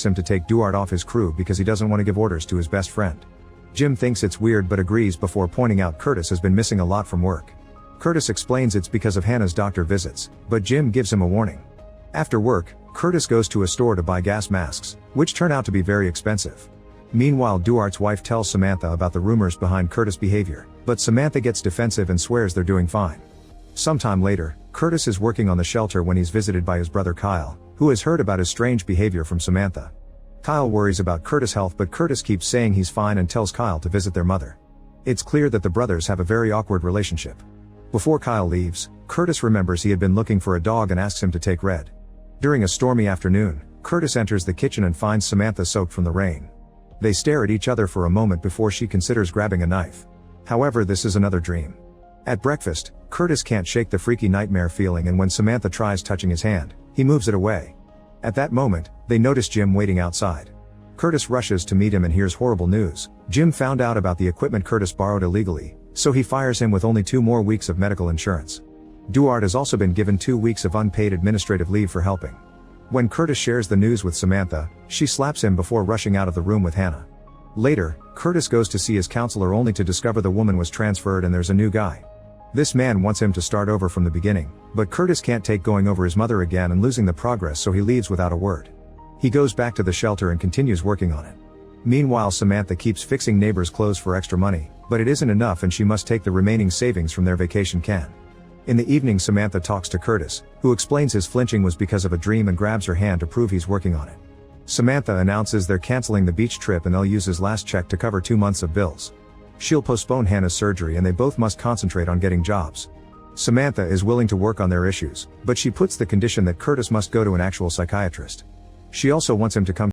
asks him to take Duarte off his crew because he doesn't want to give orders to his best friend. Jim thinks it's weird but agrees before pointing out Curtis has been missing a lot from work. Curtis explains it's because of Hannah's doctor visits, but Jim gives him a warning. After work, Curtis goes to a store to buy gas masks, which turn out to be very expensive. Meanwhile, Duarte's wife tells Samantha about the rumors behind Curtis' behavior, but Samantha gets defensive and swears they're doing fine. Sometime later, Curtis is working on the shelter when he's visited by his brother Kyle, who has heard about his strange behavior from Samantha. Kyle worries about Curtis' health, but Curtis keeps saying he's fine and tells Kyle to visit their mother. It's clear that the brothers have a very awkward relationship. Before Kyle leaves, Curtis remembers he had been looking for a dog and asks him to take Red. During a stormy afternoon, Curtis enters the kitchen and finds Samantha soaked from the rain. They stare at each other for a moment before she considers grabbing a knife. However, this is another dream. At breakfast, Curtis can't shake the freaky nightmare feeling, and when Samantha tries touching his hand, he moves it away. At that moment, they notice Jim waiting outside. Curtis rushes to meet him and hears horrible news. Jim found out about the equipment Curtis borrowed illegally, so he fires him with only 2 more weeks of medical insurance. Duarte has also been given 2 weeks of unpaid administrative leave for helping. When Curtis shares the news with Samantha, she slaps him before rushing out of the room with Hannah. Later, Curtis goes to see his counselor only to discover the woman was transferred and there's a new guy. This man wants him to start over from the beginning, but Curtis can't take going over his mother again and losing the progress, so he leaves without a word. He goes back to the shelter and continues working on it. Meanwhile, Samantha keeps fixing neighbors' clothes for extra money, but it isn't enough and she must take the remaining savings from their vacation can. In the evening, Samantha talks to Curtis, who explains his flinching was because of a dream and grabs her hand to prove he's working on it. Samantha announces they're canceling the beach trip and they'll use his last check to cover 2 months of bills. She'll postpone Hannah's surgery and they both must concentrate on getting jobs. Samantha is willing to work on their issues, but she puts the condition that Curtis must go to an actual psychiatrist. She also wants him to come